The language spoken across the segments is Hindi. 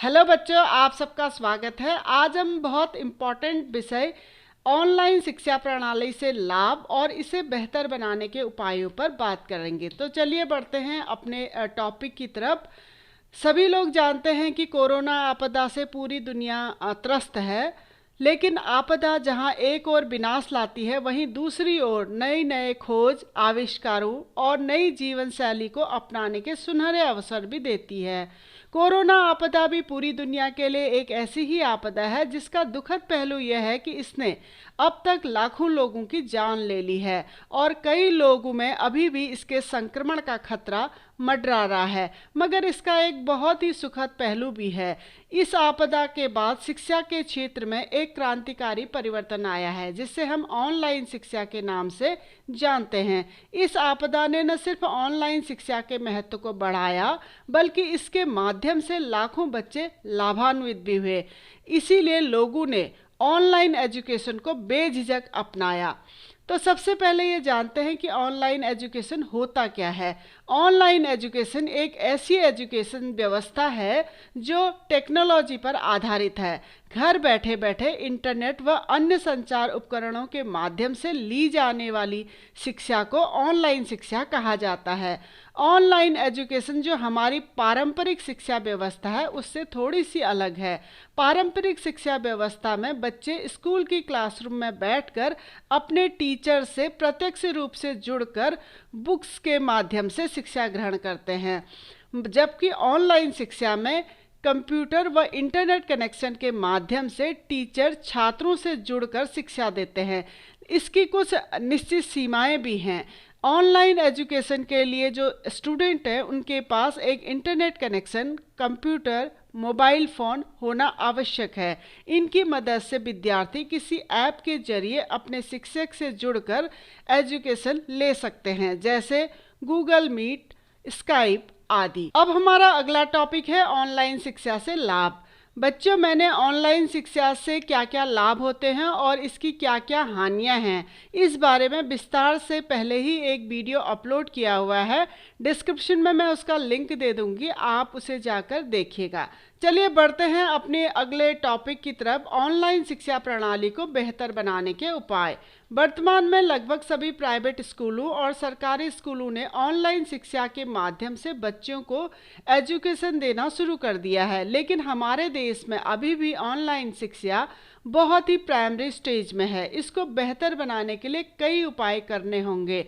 हेलो बच्चों, आप सबका स्वागत है। आज हम बहुत इम्पॉर्टेंट विषय ऑनलाइन शिक्षा प्रणाली से लाभ और इसे बेहतर बनाने के उपायों पर बात करेंगे। तो चलिए बढ़ते हैं अपने टॉपिक की तरफ। सभी लोग जानते हैं कि कोरोना आपदा से पूरी दुनिया त्रस्त है, लेकिन आपदा जहां एक ओर विनाश लाती है, वहीं दूसरी ओर नए नए खोज, आविष्कारों और नई जीवन शैली को अपनाने के सुनहरे अवसर भी देती है। कोरोना आपदा भी पूरी दुनिया के लिए एक ऐसी ही आपदा है जिसका दुखद पहलू यह है कि इसने अब तक लाखों लोगों की जान ले ली है और कई लोगों में अभी भी इसके संक्रमण का खतरा मंडरा रहा है। मगर इसका एक बहुत ही सुखद पहलू भी है। इस आपदा के बाद शिक्षा के क्षेत्र में एक क्रांतिकारी परिवर्तन आया है, जिसे हम ऑनलाइन शिक्षा के नाम से जानते हैं। इस आपदा ने न सिर्फ ऑनलाइन शिक्षा के महत्व को बढ़ाया, बल्कि इसके माध्यम से लाखों बच्चे लाभान्वित भी हुए। इसीलिए लोगों ने ऑनलाइन एजुकेशन को बेझिझक अपनाया। तो सबसे पहले ये जानते हैं कि ऑनलाइन एजुकेशन होता क्या है। ऑनलाइन एजुकेशन एक ऐसी एजुकेशन व्यवस्था है जो टेक्नोलॉजी पर आधारित है। घर बैठे बैठे इंटरनेट व अन्य संचार उपकरणों के माध्यम से ली जाने वाली शिक्षा को ऑनलाइन शिक्षा कहा जाता है। ऑनलाइन एजुकेशन जो हमारी पारंपरिक शिक्षा व्यवस्था है उससे थोड़ी सी अलग है। पारंपरिक शिक्षा व्यवस्था में बच्चे स्कूल की क्लासरूम में बैठकर अपने टीचर से प्रत्यक्ष रूप से जुड़कर बुक्स के माध्यम से शिक्षा ग्रहण करते हैं, जबकि ऑनलाइन शिक्षा में कंप्यूटर व इंटरनेट कनेक्शन के माध्यम से टीचर छात्रों से जुड़कर शिक्षा देते हैं। इसकी कुछ निश्चित सीमाएं भी हैं। ऑनलाइन एजुकेशन के लिए जो स्टूडेंट हैं उनके पास एक internet connection, computer, mobile phone होना आवश्यक है। इनकी मदद से विद्यार्थी किसी ऐप के जरिए अपने शिक्षक से जुड़कर एजुकेशन ले सकते हैं, जैसे गूगल मीट, स्काइप आदि। अब हमारा अगला टॉपिक है ऑनलाइन शिक्षा से लाभ। बच्चों, मैंने ऑनलाइन शिक्षा से क्या क्या लाभ होते हैं और इसकी क्या क्या हानियां हैं, इस बारे में विस्तार से पहले ही एक वीडियो अपलोड किया हुआ है। डिस्क्रिप्शन में मैं उसका लिंक दे दूंगी, आप उसे जाकर देखिएगा। चलिए बढ़ते हैं अपने अगले टॉपिक की तरफ, ऑनलाइन शिक्षा प्रणाली को बेहतर बनाने के उपाय। वर्तमान में लगभग सभी प्राइवेट स्कूलों और सरकारी स्कूलों ने ऑनलाइन शिक्षा के माध्यम से बच्चों को एजुकेशन देना शुरू कर दिया है, लेकिन हमारे देश में अभी भी ऑनलाइन शिक्षा बहुत ही प्राइमरी स्टेज में है। इसको बेहतर बनाने के लिए कई उपाय करने होंगे।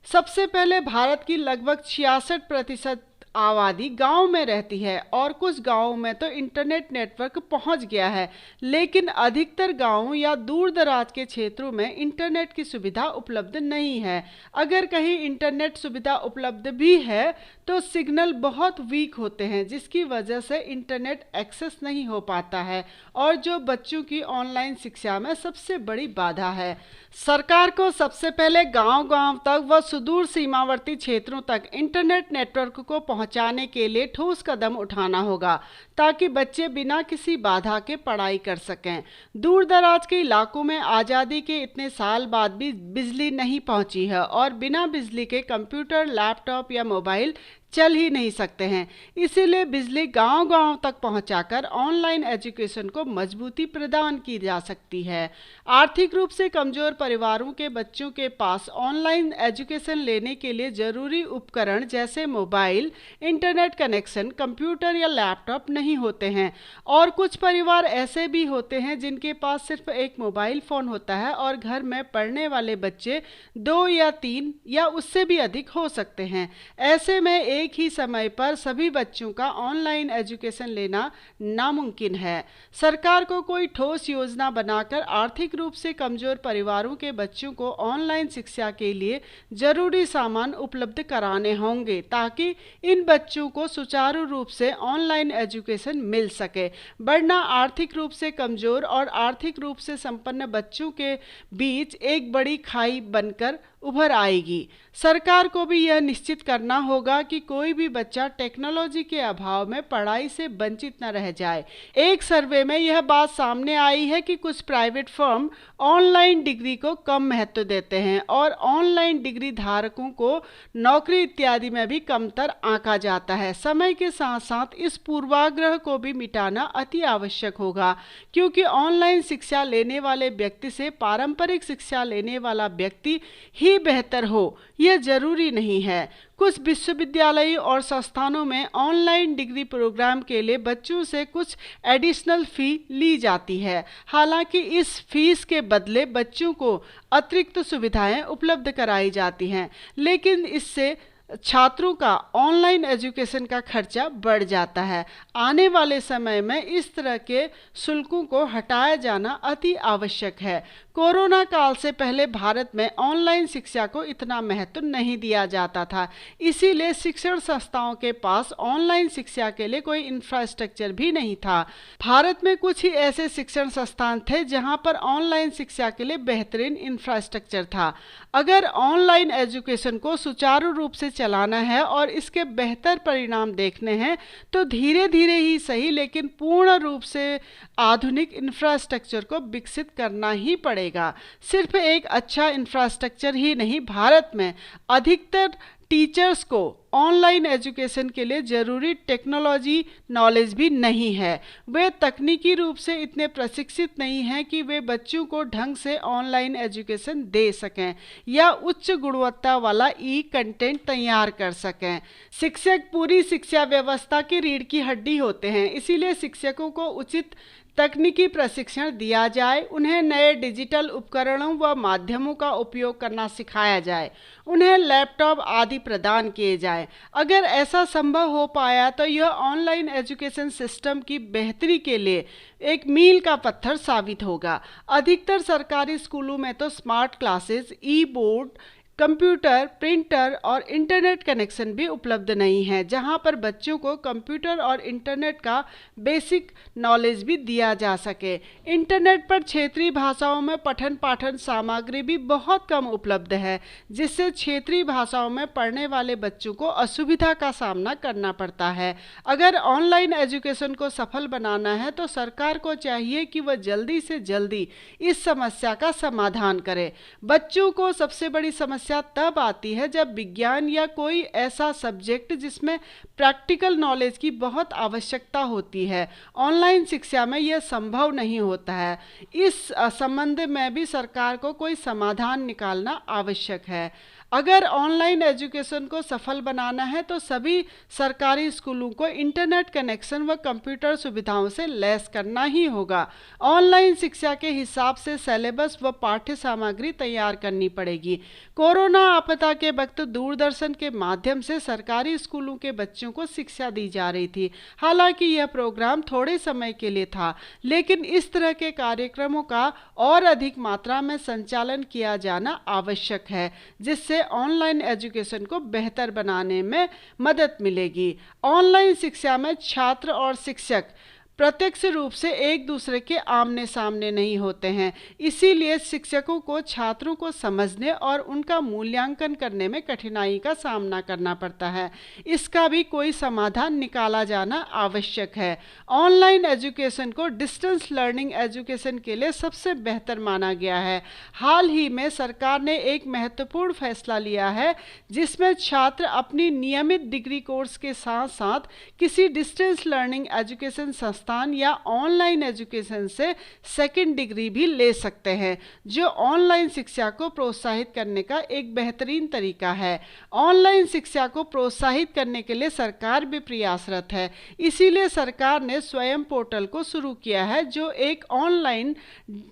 सबसे पहले, भारत की लगभग 66% आबादी गांव में रहती है और कुछ गांवों में तो इंटरनेट नेटवर्क पहुंच गया है, लेकिन अधिकतर गांवों या दूर दराज के क्षेत्रों में इंटरनेट की सुविधा उपलब्ध नहीं है। अगर कहीं इंटरनेट सुविधा उपलब्ध भी है तो सिग्नल बहुत वीक होते हैं, जिसकी वजह से इंटरनेट एक्सेस नहीं हो पाता है और जो बच्चों की ऑनलाइन शिक्षा में सबसे बड़ी बाधा है। सरकार को सबसे पहले गांव-गांव तक व सुदूर सीमावर्ती क्षेत्रों तक इंटरनेट नेटवर्क को पहुंचाने के लिए ठोस कदम उठाना होगा, ताकि बच्चे बिना किसी बाधा के पढ़ाई कर सकें। दूर दराज के इलाकों में आज़ादी के इतने साल बाद भी बिजली नहीं पहुंची है और बिना बिजली के कंप्यूटर, लैपटॉप या मोबाइल चल ही नहीं सकते हैं। इसीलिए बिजली गांव-गांव तक पहुंचाकर ऑनलाइन एजुकेशन को मजबूती प्रदान की जा सकती है। आर्थिक रूप से कमजोर परिवारों के बच्चों के पास ऑनलाइन एजुकेशन लेने के लिए जरूरी उपकरण जैसे मोबाइल, इंटरनेट कनेक्शन, कंप्यूटर या लैपटॉप नहीं होते हैं और कुछ परिवार ऐसे भी होते हैं जिनके पास सिर्फ एक मोबाइल फ़ोन होता है और घर में पढ़ने वाले बच्चे 2 या 3 या उससे भी अधिक हो सकते हैं। ऐसे में एक ही समय पर सभी बच्चों का ऑनलाइन एजुकेशन लेना नामुमकिन है। सरकार को कोई ठोस योजना बनाकर आर्थिक रूप से कमजोर परिवारों के बच्चों को ऑनलाइन शिक्षा के लिए जरूरी सामान उपलब्ध कराने होंगे, ताकि इन बच्चों को सुचारू रूप से ऑनलाइन एजुकेशन मिल सके। वरना आर्थिक रूप से कमजोर और आर्थिक रूप से संपन्न बच्चों के बीच एक बड़ी खाई बनकर उभर आएगी। सरकार को भी यह निश्चित करना होगा कि कोई भी बच्चा टेक्नोलॉजी के अभाव में पढ़ाई से वंचित न रह जाए। एक सर्वे में यह बात सामने आई है कि कुछ प्राइवेट फर्म ऑनलाइन डिग्री को कम महत्व देते हैं और ऑनलाइन डिग्री धारकों को नौकरी इत्यादि में भी कमतर आंका जाता है। समय के साथ साथ इस पूर्वाग्रह को भी मिटाना अति आवश्यक होगा, क्योंकि ऑनलाइन शिक्षा लेने वाले व्यक्ति से पारंपरिक शिक्षा लेने वाला व्यक्ति ही बेहतर हो यह जरूरी नहीं है। कुछ विश्वविद्यालयों और संस्थानों में ऑनलाइन डिग्री प्रोग्राम के लिए बच्चों से कुछ एडिशनल फ़ी ली जाती है। हालांकि इस फीस के बदले बच्चों को अतिरिक्त सुविधाएं उपलब्ध कराई जाती हैं, लेकिन इससे छात्रों का ऑनलाइन एजुकेशन का खर्चा बढ़ जाता है। आने वाले समय में इस तरह के शुल्कों को हटाया जाना अति आवश्यक है। कोरोना काल से पहले भारत में ऑनलाइन शिक्षा को इतना महत्व नहीं दिया जाता था, इसीलिए शिक्षण संस्थाओं के पास ऑनलाइन शिक्षा के लिए कोई इंफ्रास्ट्रक्चर भी नहीं था। भारत में कुछ ही ऐसे शिक्षण संस्थान थे जहां पर ऑनलाइन शिक्षा के लिए बेहतरीन इंफ्रास्ट्रक्चर था। अगर ऑनलाइन एजुकेशन को सुचारू रूप से चलाना है और इसके बेहतर परिणाम देखने हैं तो धीरे धीरे ही सही लेकिन पूर्ण रूप से आधुनिक इंफ्रास्ट्रक्चर को विकसित करना ही पड़ेगा। सिर्फ एक अच्छा इंफ्रास्ट्रक्चर ही नहीं, भारत में अधिकतर टीचर्स को ऑनलाइन एजुकेशन के लिए ज़रूरी टेक्नोलॉजी नॉलेज भी नहीं है। वे तकनीकी रूप से इतने प्रशिक्षित नहीं हैं कि वे बच्चों को ढंग से ऑनलाइन एजुकेशन दे सकें या उच्च गुणवत्ता वाला ई कंटेंट तैयार कर सकें। शिक्षक पूरी शिक्षा व्यवस्था की रीढ़ की हड्डी होते हैं, इसीलिए शिक्षकों को उचित तकनीकी प्रशिक्षण दिया जाए, उन्हें नए डिजिटल उपकरणों व माध्यमों का उपयोग करना सिखाया जाए, उन्हें लैपटॉप आदि प्रदान किए जाए। अगर ऐसा संभव हो पाया तो यह ऑनलाइन एजुकेशन सिस्टम की बेहतरी के लिए एक मील का पत्थर साबित होगा। अधिकतर सरकारी स्कूलों में तो स्मार्ट क्लासेस, ई बोर्ड, कंप्यूटर, प्रिंटर और इंटरनेट कनेक्शन भी उपलब्ध नहीं है, जहां पर बच्चों को कंप्यूटर और इंटरनेट का बेसिक नॉलेज भी दिया जा सके। इंटरनेट पर क्षेत्रीय भाषाओं में पठन पाठन सामग्री भी बहुत कम उपलब्ध है, जिससे क्षेत्रीय भाषाओं में पढ़ने वाले बच्चों को असुविधा का सामना करना पड़ता है। अगर ऑनलाइन एजुकेशन को सफल बनाना है तो सरकार को चाहिए कि वह जल्दी से जल्दी इस समस्या का समाधान करे। बच्चों को सबसे बड़ी समस्या तब आती है जब विज्ञान या कोई ऐसा सब्जेक्ट जिसमें प्रैक्टिकल नॉलेज की बहुत आवश्यकता होती है, ऑनलाइन शिक्षा में यह संभव नहीं होता है। इस संबंध में भी सरकार को कोई समाधान निकालना आवश्यक है। अगर ऑनलाइन एजुकेशन को सफल बनाना है तो सभी सरकारी स्कूलों को इंटरनेट कनेक्शन व कंप्यूटर सुविधाओं से लैस करना ही होगा। ऑनलाइन शिक्षा के हिसाब से सिलेबस व पाठ्य सामग्री तैयार करनी पड़ेगी। कोरोना आपदा के वक्त दूरदर्शन के माध्यम से सरकारी स्कूलों के बच्चों को शिक्षा दी जा रही थी। हालांकि यह प्रोग्राम थोड़े समय के लिए था, लेकिन इस तरह के कार्यक्रमों का और अधिक मात्रा में संचालन किया जाना आवश्यक है, जिससे ऑनलाइन एजुकेशन को बेहतर बनाने में मदद मिलेगी। ऑनलाइन शिक्षा में छात्र और शिक्षक प्रत्यक्ष रूप से एक दूसरे के आमने सामने नहीं होते हैं, इसीलिए शिक्षकों को छात्रों को समझने और उनका मूल्यांकन करने में कठिनाई का सामना करना पड़ता है। इसका भी कोई समाधान निकाला जाना आवश्यक है। ऑनलाइन एजुकेशन को डिस्टेंस लर्निंग एजुकेशन के लिए सबसे बेहतर माना गया है। हाल ही में सरकार ने एक महत्वपूर्ण फैसला लिया है, जिसमें छात्र अपनी नियमित डिग्री कोर्स के साथ साथ किसी डिस्टेंस लर्निंग एजुकेशन संस्था या ऑनलाइन एजुकेशन से सेकंड डिग्री भी ले सकते हैं, जो ऑनलाइन शिक्षा को प्रोत्साहित करने का एक बेहतरीन तरीका है। ऑनलाइन शिक्षा को प्रोत्साहित करने के लिए सरकार भी प्रयासरत है, इसीलिए सरकार ने स्वयं पोर्टल को शुरू किया है, जो एक ऑनलाइन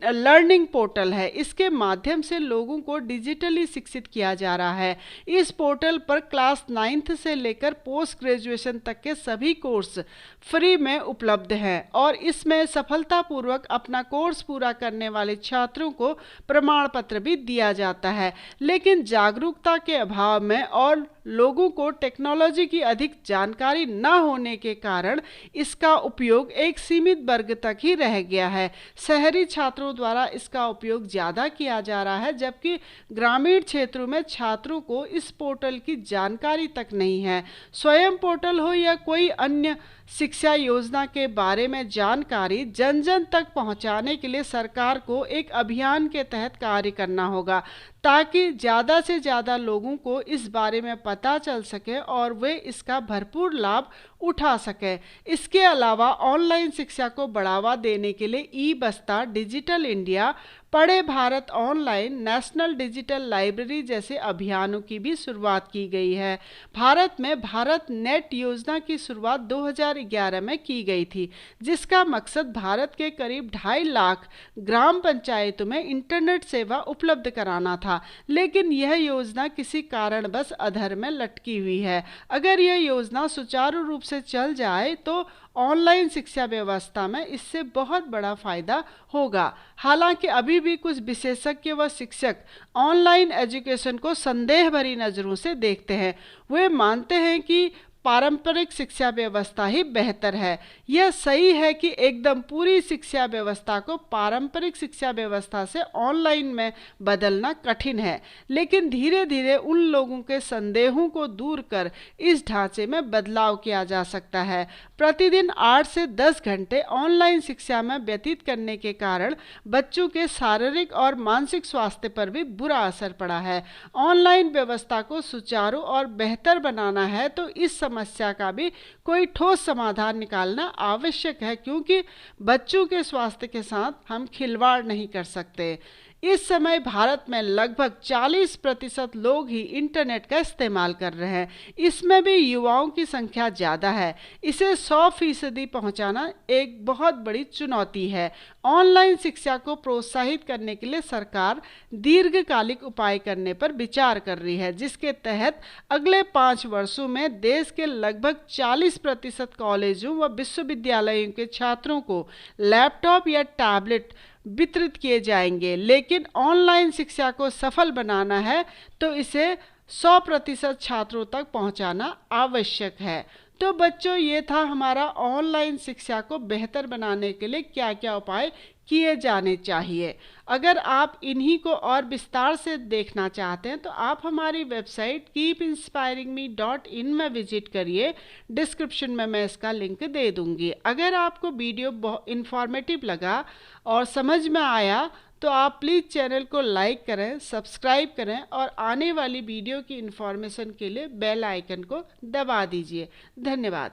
लर्निंग पोर्टल है। इसके माध्यम से लोगों को डिजिटली शिक्षित किया जा रहा है। इस पोर्टल पर क्लास 9th से लेकर पोस्ट ग्रेजुएशन तक के सभी कोर्स फ्री में उपलब्ध हैं। है और इसमें सफलतापूर्वक अपना कोर्स पूरा करने वाले छात्रों को प्रमाण पत्र भी दिया जाता है। लेकिन जागरूकता के अभाव में और लोगों को टेक्नोलॉजी की अधिक जानकारी न होने के कारण इसका उपयोग एक सीमित वर्ग तक ही रह गया है। शहरी छात्रों द्वारा इसका उपयोग ज़्यादा किया जा रहा है, जबकि ग्रामीण क्षेत्रों में छात्रों को इस पोर्टल की जानकारी तक नहीं है। स्वयं पोर्टल हो या कोई अन्य शिक्षा योजना के बारे में जानकारी जन जन तक पहुंचाने के लिए सरकार को एक अभियान के तहत कार्य करना होगा, ताकि ज़्यादा से ज़्यादा लोगों को इस बारे में पता चल सके और वे इसका भरपूर लाभ उठा सकें। इसके अलावा ऑनलाइन शिक्षा को बढ़ावा देने के लिए ई बस्ता, डिजिटल इंडिया, पढ़े Bharat online, national digital library जैसे अभियानों की भी शुरुआत की गई है। भारत में भारत नेट योजना की शुरुआत 2011 में की गई थी, जिसका मकसद भारत के करीब 2.5 लाख ग्राम पंचायतों में इंटरनेट सेवा उपलब्ध कराना था। लेकिन यह योजना किसी कारणवश अधर में लटकी हुई है। अगर यह योजना सुचारू रूप से चल जाए तो ऑनलाइन शिक्षा व्यवस्था में इससे बहुत बड़ा फायदा होगा। हालांकि अभी भी कुछ विशेषज्ञ व शिक्षक ऑनलाइन एजुकेशन को संदेह भरी नज़रों से देखते हैं। वे मानते हैं कि पारंपरिक शिक्षा व्यवस्था ही बेहतर है। यह सही है कि एकदम पूरी शिक्षा व्यवस्था को पारंपरिक शिक्षा व्यवस्था से ऑनलाइन में बदलना कठिन है, लेकिन धीरे धीरे उन लोगों के संदेहों को दूर कर इस ढांचे में बदलाव किया जा सकता है। प्रतिदिन 8 से 10 घंटे ऑनलाइन शिक्षा में व्यतीत करने के कारण बच्चों के शारीरिक और मानसिक स्वास्थ्य पर भी बुरा असर पड़ा है। ऑनलाइन व्यवस्था को सुचारू और बेहतर बनाना है तो इस समस्या का भी कोई ठोस समाधान निकालना आवश्यक है, क्योंकि बच्चों के स्वास्थ्य के साथ हम खिलवाड़ नहीं कर सकते। इस समय भारत में लगभग 40% लोग ही इंटरनेट का इस्तेमाल कर रहे हैं। इसमें भी युवाओं की संख्या ज़्यादा है। इसे 100% पहुंचाना एक बहुत बड़ी चुनौती है। ऑनलाइन शिक्षा को प्रोत्साहित करने के लिए सरकार दीर्घकालिक उपाय करने पर विचार कर रही है, जिसके तहत अगले 5 वर्षों में देश के लगभग 40% कॉलेजों व विश्वविद्यालयों के छात्रों को लैपटॉप या टैबलेट वितरित किए जाएंगे। लेकिन ऑनलाइन शिक्षा को सफल बनाना है तो इसे 100% छात्रों तक पहुंचाना आवश्यक है। तो बच्चों, ये था हमारा ऑनलाइन शिक्षा को बेहतर बनाने के लिए क्या क्या उपाय किए जाने चाहिए। अगर आप इन्हीं को और विस्तार से देखना चाहते हैं तो आप हमारी वेबसाइट keepinspiringme.in में विजिट करिए। डिस्क्रिप्शन में मैं इसका लिंक दे दूंगी। अगर आपको वीडियो बहुत इन्फॉर्मेटिव लगा और समझ में आया तो आप प्लीज़ चैनल को लाइक करें, सब्सक्राइब करें और आने वाली वीडियो की इन्फॉर्मेशन के लिए बेल आइकन को दबा दीजिए। धन्यवाद।